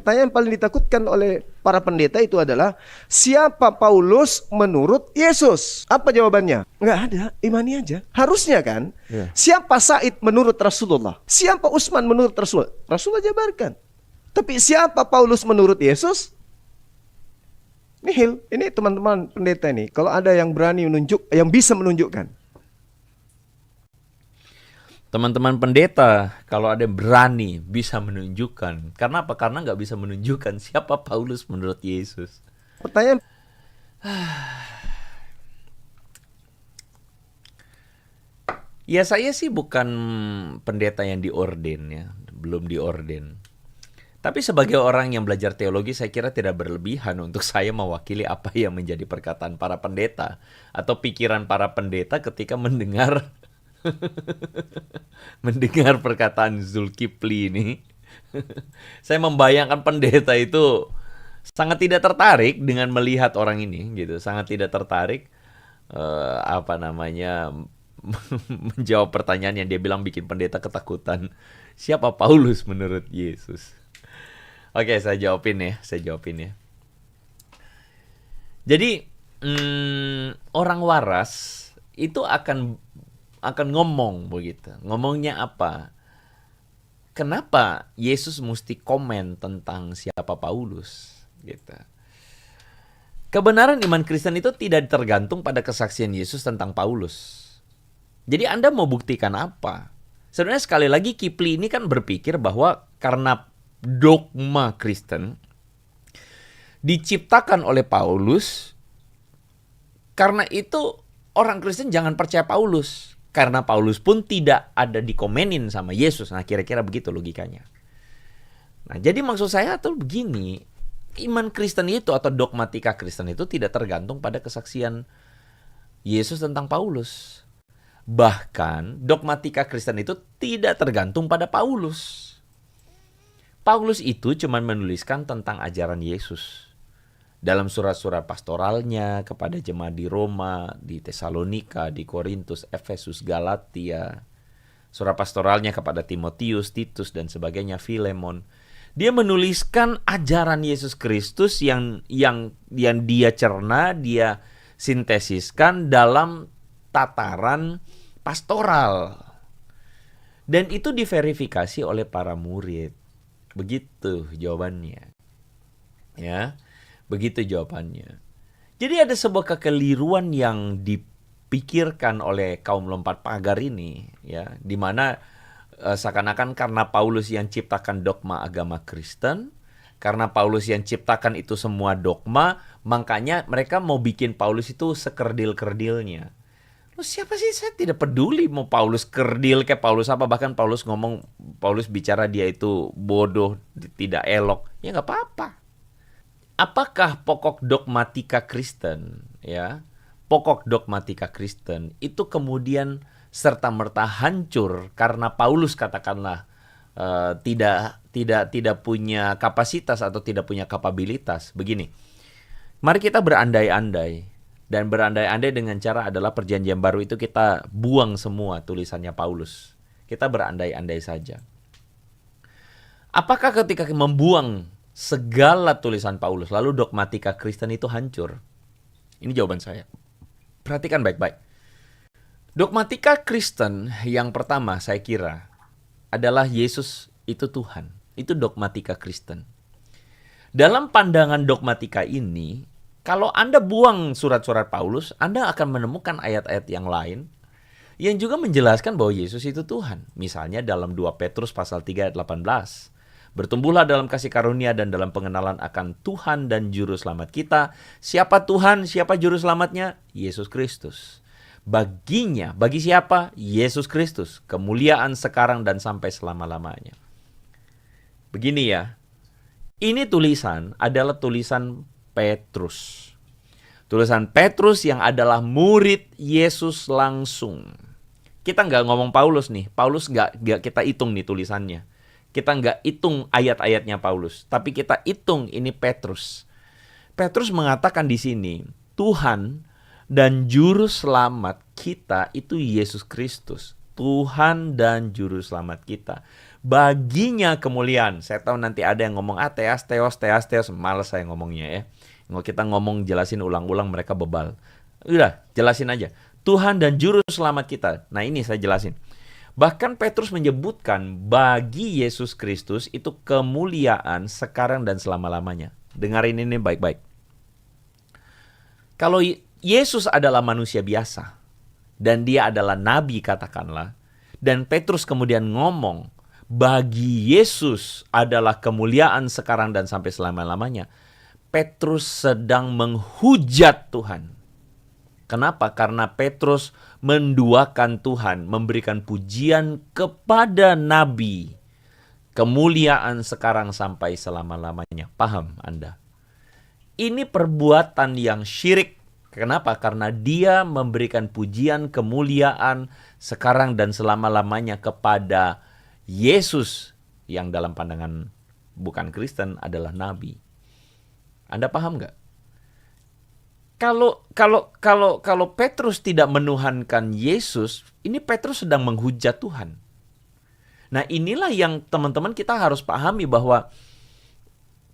pertanyaan paling ditakutkan oleh para pendeta itu adalah, siapa Paulus menurut Yesus? Apa jawabannya? Nggak ada, imani aja. Harusnya kan, siapa Said menurut Rasulullah? Siapa Utsman menurut Rasulullah? Rasulullah jabarkan. Tapi siapa Paulus menurut Yesus? Nihil. Ini teman-teman pendeta nih, kalau ada yang berani yang bisa menunjukkan. Teman-teman pendeta, kalau ada yang berani bisa menunjukkan. Karena apa? Karena nggak bisa menunjukkan siapa Paulus menurut Yesus. Pertanyaan. Ya saya sih bukan pendeta yang diorden ya, belum diorden. Tapi sebagai orang yang belajar teologi, saya kira tidak berlebihan untuk saya mewakili apa yang menjadi perkataan para pendeta atau pikiran para pendeta ketika mendengar perkataan Zulkifli ini. Saya membayangkan pendeta itu sangat tidak tertarik dengan melihat orang ini gitu, sangat tidak tertarik menjawab pertanyaan yang dia bilang bikin pendeta ketakutan. Siapa Paulus menurut Yesus? Oke, saya jawabin ya. Jadi orang waras itu akan ngomong begitu. Ngomongnya apa? Kenapa Yesus mesti komen tentang siapa Paulus? Gitu. Kebenaran iman Kristen itu tidak tergantung pada kesaksian Yesus tentang Paulus. Jadi Anda mau buktikan apa? Sebenarnya sekali lagi Kipli ini kan berpikir bahwa karena dogma Kristen diciptakan oleh Paulus, karena itu orang Kristen jangan percaya Paulus. Karena Paulus pun tidak ada dikomenin sama Yesus. Nah, kira-kira begitu logikanya. Nah, jadi maksud saya tuh begini, iman Kristen itu atau dogmatika Kristen itu tidak tergantung pada kesaksian Yesus tentang Paulus. Bahkan dogmatika Kristen itu tidak tergantung pada Paulus. Paulus itu cuma menuliskan tentang ajaran Yesus. Dalam surat-surat pastoralnya kepada jemaat di Roma, di Tesalonika, di Korintus, Efesus, Galatia, surat pastoralnya kepada Timotius, Titus, dan sebagainya, Filemon. Dia menuliskan ajaran Yesus Kristus yang dia cerna, dia sintesiskan dalam tataran pastoral. Dan itu diverifikasi oleh para murid. Begitu jawabannya. Ya. Begitu jawabannya. Jadi ada sebuah kekeliruan yang dipikirkan oleh kaum lompat pagar ini, ya, di mana seakan-akan karena Paulus yang ciptakan dogma agama Kristen, karena Paulus yang ciptakan itu semua dogma, makanya mereka mau bikin Paulus itu sekerdil-kerdilnya. Loh, siapa sih? Saya tidak peduli mau Paulus kerdil kayak Paulus apa, bahkan Paulus bicara dia itu bodoh, tidak elok, ya nggak apa-apa. Apakah pokok dogmatika Kristen, ya, pokok dogmatika Kristen itu kemudian serta-merta hancur karena Paulus katakanlah tidak punya kapasitas atau tidak punya kapabilitas? Begini, mari kita berandai-andai, dan berandai-andai dengan cara adalah perjanjian baru itu kita buang semua tulisannya Paulus. Kita berandai-andai saja. Apakah ketika membuang segala tulisan Paulus, lalu dogmatika Kristen itu hancur? Ini jawaban saya. Perhatikan baik-baik. Dogmatika Kristen yang pertama saya kira adalah Yesus itu Tuhan. Itu dogmatika Kristen. Dalam pandangan dogmatika ini, kalau Anda buang surat-surat Paulus, Anda akan menemukan ayat-ayat yang lain yang juga menjelaskan bahwa Yesus itu Tuhan. Misalnya dalam 2 Petrus pasal 3 ayat 18. Bertumbuhlah dalam kasih karunia dan dalam pengenalan akan Tuhan dan Juru Selamat kita. Siapa Tuhan? Siapa Juru Selamatnya? Yesus Kristus. Bagi siapa? Yesus Kristus. Kemuliaan sekarang dan sampai selama-lamanya. Begini ya. Ini tulisan adalah tulisan Petrus. Tulisan Petrus yang adalah murid Yesus langsung. Kita nggak ngomong Paulus nih. Paulus nggak kita hitung nih tulisannya. Kita nggak hitung ayat-ayatnya Paulus, tapi kita hitung ini Petrus. Petrus mengatakan di sini, Tuhan dan Juru Selamat kita itu Yesus Kristus. Tuhan dan Juru Selamat kita. Baginya kemuliaan. Saya tahu nanti ada yang ngomong teos. Males saya ngomongnya ya. Kalau kita ngomong jelasin ulang-ulang mereka bebal. Udah, jelasin aja. Tuhan dan Juru Selamat kita. Nah ini saya jelasin. Bahkan Petrus menyebutkan bagi Yesus Kristus itu kemuliaan sekarang dan selama-lamanya. Dengarin ini baik-baik. Kalau Yesus adalah manusia biasa dan dia adalah nabi katakanlah, dan Petrus kemudian ngomong bagi Yesus adalah kemuliaan sekarang dan sampai selama-lamanya, Petrus sedang menghujat Tuhan. Kenapa? Karena Petrus menduakan Tuhan, memberikan pujian kepada nabi, kemuliaan sekarang sampai selama-lamanya. Paham Anda? Ini perbuatan yang syirik. Kenapa? Karena dia memberikan pujian, kemuliaan sekarang dan selama-lamanya kepada Yesus yang dalam pandangan bukan Kristen adalah nabi. Anda paham nggak? Kalau Petrus tidak menuhankan Yesus, ini Petrus sedang menghujat Tuhan. Nah, inilah yang teman-teman kita harus pahami bahwa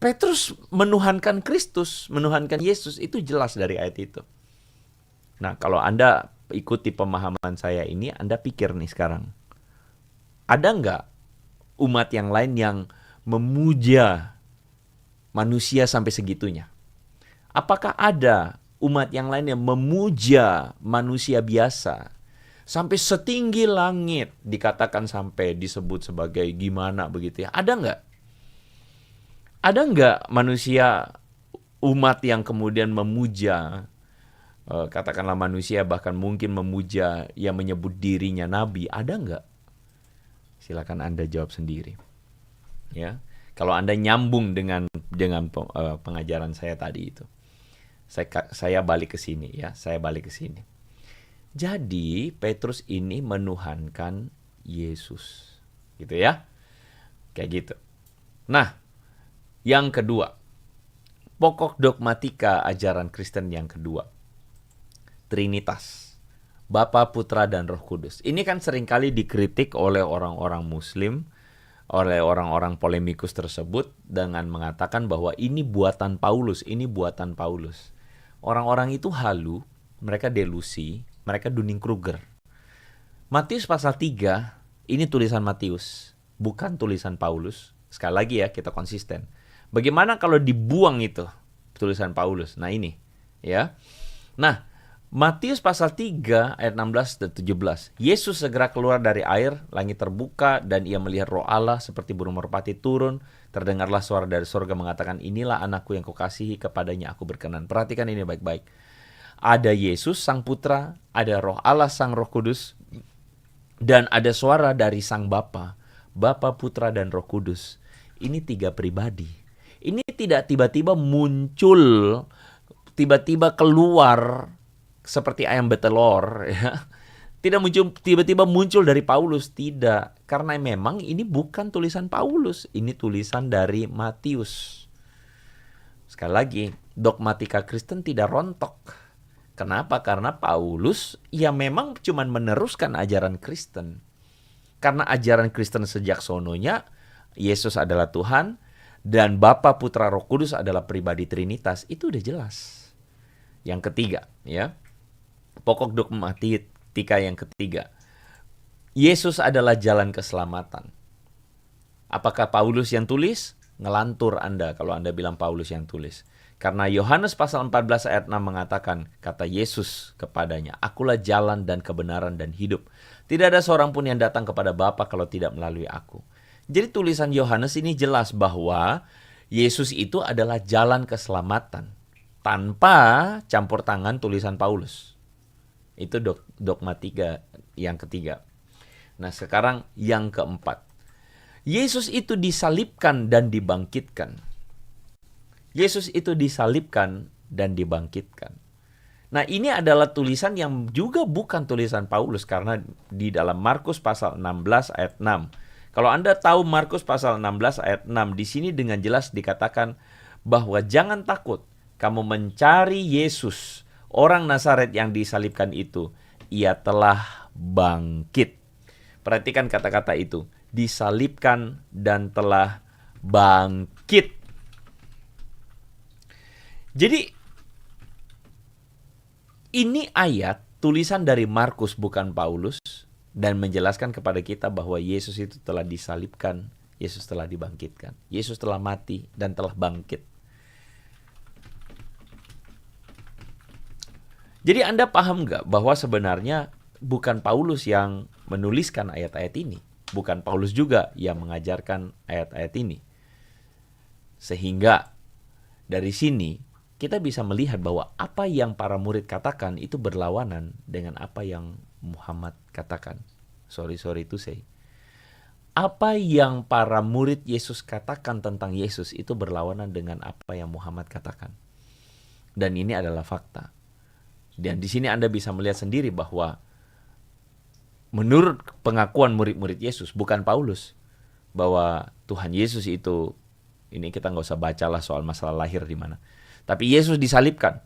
Petrus menuhankan Kristus, menuhankan Yesus, itu jelas dari ayat itu. Nah, kalau Anda ikuti pemahaman saya ini, Anda pikir nih sekarang, ada nggak umat yang lain yang memuja manusia sampai segitunya? Apakah ada umat yang lain yang memuja manusia biasa sampai setinggi langit, dikatakan sampai disebut sebagai gimana begitu ya? Ada nggak? Ada nggak manusia umat yang kemudian memuja, katakanlah manusia bahkan mungkin memuja yang menyebut dirinya nabi? Ada nggak? Silakan Anda jawab sendiri. Ya, kalau Anda nyambung dengan pengajaran saya tadi itu, saya balik ke sini ya, saya balik ke sini. Jadi Petrus ini menuhankan Yesus, gitu ya, kayak gitu. Nah. Yang kedua, pokok dogmatika ajaran Kristen yang kedua, Trinitas, Bapa, Putra, dan Roh Kudus. Ini kan seringkali dikritik oleh orang-orang Muslim, oleh orang-orang polemikus tersebut dengan mengatakan bahwa ini buatan Paulus, ini buatan Paulus. Orang-orang itu halu, mereka delusi, mereka Dunning-Kruger. Matius pasal 3, ini tulisan Matius, bukan tulisan Paulus. Sekali lagi ya, kita konsisten. Bagaimana kalau dibuang itu tulisan Paulus? Nah ini ya. Nah, Matius pasal 3 ayat 16 dan 17. Yesus segera keluar dari air, langit terbuka dan ia melihat Roh Allah seperti burung merpati turun. Terdengarlah suara dari surga mengatakan, inilah anakku yang kukasihi, kepadanya aku berkenan. Perhatikan ini baik-baik. Ada Yesus sang Putra, ada Roh Allah sang Roh Kudus, dan ada suara dari sang Bapa, Bapa, Putra, dan Roh Kudus. Ini 3 pribadi. Ini tidak tiba-tiba muncul, tiba-tiba keluar seperti ayam betelor, ya. Tidak muncul tiba-tiba muncul dari Paulus, tidak. Karena memang ini bukan tulisan Paulus, ini tulisan dari Matius. Sekali lagi, dogmatika Kristen tidak rontok. Kenapa? Karena Paulus ya memang cuma meneruskan ajaran Kristen. Karena ajaran Kristen sejak sononya Yesus adalah Tuhan, dan Bapa, Putra, Roh Kudus adalah pribadi Trinitas. Itu udah jelas. Yang ketiga, ya, pokok dogmatika yang ketiga, Yesus adalah jalan keselamatan. Apakah Paulus yang tulis? Ngelantur Anda kalau Anda bilang Paulus yang tulis. Karena Yohanes pasal 14 ayat 6 mengatakan, kata Yesus kepadanya, akulah jalan dan kebenaran dan hidup. Tidak ada seorang pun yang datang kepada Bapa kalau tidak melalui aku. Jadi tulisan Yohanes ini jelas bahwa Yesus itu adalah jalan keselamatan tanpa campur tangan tulisan Paulus. Itu dogmatika yang ketiga. Nah, sekarang yang keempat. Yesus itu disalibkan dan dibangkitkan. Yesus itu disalibkan dan dibangkitkan. Nah, ini adalah tulisan yang juga bukan tulisan Paulus karena di dalam Markus pasal 16 ayat 6. Kalau Anda tahu Markus pasal 16 ayat 6, di sini dengan jelas dikatakan bahwa jangan takut, kamu mencari Yesus, orang Nazaret yang disalibkan itu. Ia telah bangkit. Perhatikan kata-kata itu. Disalibkan dan telah bangkit. Jadi, ini ayat tulisan dari Markus bukan Paulus, dan menjelaskan kepada kita bahwa Yesus itu telah disalibkan, Yesus telah dibangkitkan, Yesus telah mati dan telah bangkit. Jadi Anda paham nggak bahwa sebenarnya bukan Paulus yang menuliskan ayat-ayat ini, bukan Paulus juga yang mengajarkan ayat-ayat ini. Sehingga dari sini kita bisa melihat bahwa apa yang para murid katakan itu berlawanan dengan apa yang Muhammad katakan. Sorry to say. Apa yang para murid Yesus katakan tentang Yesus itu berlawanan dengan apa yang Muhammad katakan. Dan ini adalah fakta. Dan di sini Anda bisa melihat sendiri bahwa menurut pengakuan murid-murid Yesus, bukan Paulus, bahwa Tuhan Yesus itu, ini kita nggak usah bacalah soal masalah lahir di mana. Tapi Yesus disalibkan.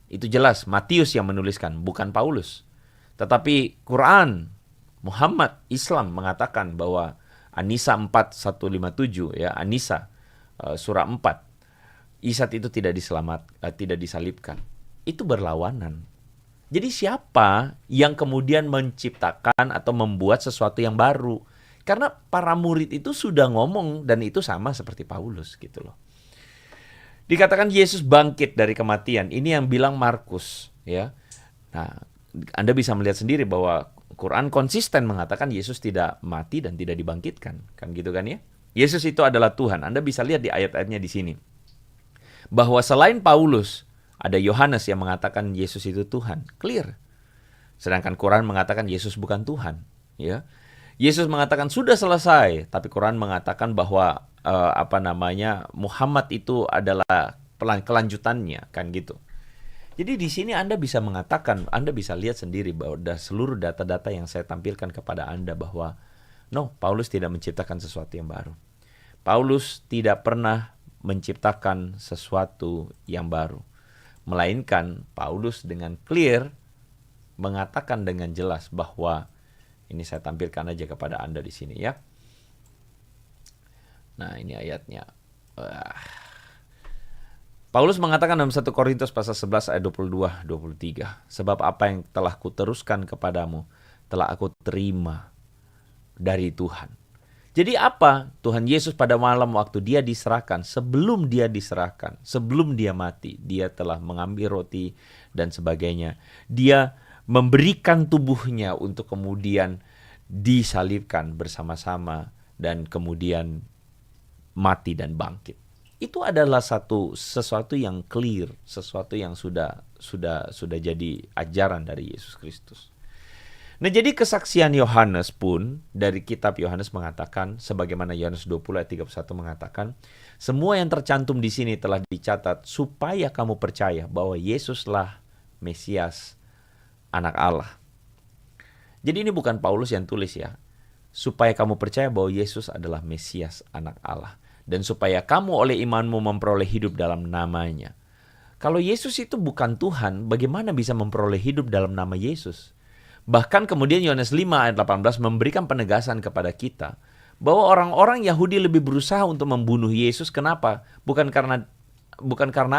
Itu jelas, Matius yang menuliskan, bukan Paulus. Tetapi Quran, Muhammad, Islam mengatakan bahwa An-Nisa 4:157, ya, An-Nisa surah 4, Isa itu tidak disalibkan. Itu berlawanan. Jadi siapa yang kemudian menciptakan atau membuat sesuatu yang baru? Karena para murid itu sudah ngomong dan itu sama seperti Paulus gitu loh. Dikatakan Yesus bangkit dari kematian. Ini yang bilang Markus, ya. Nah, Anda bisa melihat sendiri bahwa Quran konsisten mengatakan Yesus tidak mati dan tidak dibangkitkan. Kan gitu kan ya? Yesus itu adalah Tuhan. Anda bisa lihat di ayat-ayatnya di sini. Bahwa selain Paulus, ada Yohanes yang mengatakan Yesus itu Tuhan. Clear. Sedangkan Quran mengatakan Yesus bukan Tuhan. Ya. Yesus mengatakan sudah selesai. Tapi Quran mengatakan bahwa Muhammad itu adalah kelanjutannya. Kan gitu. Jadi di sini Anda bisa mengatakan, Anda bisa lihat sendiri bahwa seluruh data-data yang saya tampilkan kepada Anda bahwa Paulus tidak menciptakan sesuatu yang baru. Paulus tidak pernah menciptakan sesuatu yang baru. Melainkan Paulus dengan clear mengatakan dengan jelas bahwa ini saya tampilkan aja kepada Anda di sini ya. Nah, ini ayatnya. Paulus mengatakan dalam 1 Korintus pasal 11 ayat 22-23, sebab apa yang telah kuteruskan kepadamu telah aku terima dari Tuhan. Jadi apa? Tuhan Yesus pada malam waktu dia diserahkan, sebelum dia mati, dia telah mengambil roti dan sebagainya. Dia memberikan tubuhnya untuk kemudian disalibkan bersama-sama dan kemudian mati dan bangkit. Itu adalah sesuatu yang clear, sesuatu yang sudah jadi ajaran dari Yesus Kristus. Nah, jadi kesaksian Yohanes pun dari kitab Yohanes mengatakan, sebagaimana Yohanes 20 ayat 31 mengatakan, semua yang tercantum di sini telah dicatat supaya kamu percaya bahwa Yesuslah Mesias, Anak Allah. Jadi ini bukan Paulus yang tulis ya. Supaya kamu percaya bahwa Yesus adalah Mesias, Anak Allah. Dan supaya kamu oleh imanmu memperoleh hidup dalam namanya. Kalau Yesus itu bukan Tuhan, bagaimana bisa memperoleh hidup dalam nama Yesus? Bahkan kemudian Yohanes 5 ayat 18 memberikan penegasan kepada kita bahwa orang-orang Yahudi lebih berusaha untuk membunuh Yesus. Kenapa? Bukan karena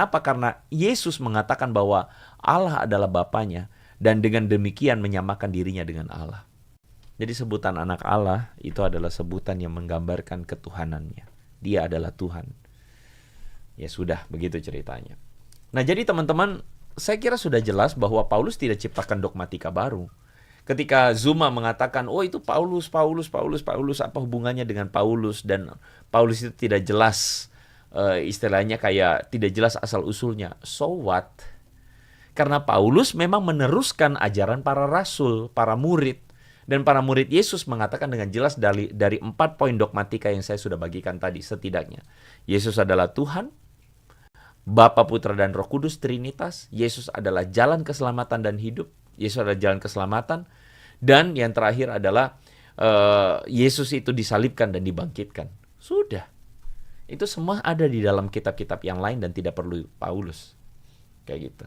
apa? Karena Yesus mengatakan bahwa Allah adalah Bapanya dan dengan demikian menyamakan dirinya dengan Allah. Jadi sebutan anak Allah itu adalah sebutan yang menggambarkan ketuhanannya. Dia adalah Tuhan. Ya sudah, begitu ceritanya. Nah, jadi teman-teman, saya kira sudah jelas bahwa Paulus tidak ciptakan dogmatika baru. Ketika Zuma mengatakan, itu Paulus, apa hubungannya dengan Paulus? Dan Paulus itu tidak jelas, istilahnya kayak tidak jelas asal-usulnya. So what? Karena Paulus memang meneruskan ajaran para rasul, para murid. Dan para murid Yesus mengatakan dengan jelas dari 4 poin dogmatika yang saya sudah bagikan tadi setidaknya. Yesus adalah Tuhan, Bapa, Putra, dan Roh Kudus, Trinitas. Yesus adalah jalan keselamatan dan hidup. Yesus adalah jalan keselamatan. Dan yang terakhir adalah Yesus itu disalibkan dan dibangkitkan. Sudah. Itu semua ada di dalam kitab-kitab yang lain dan tidak perlu Paulus. Kayak gitu.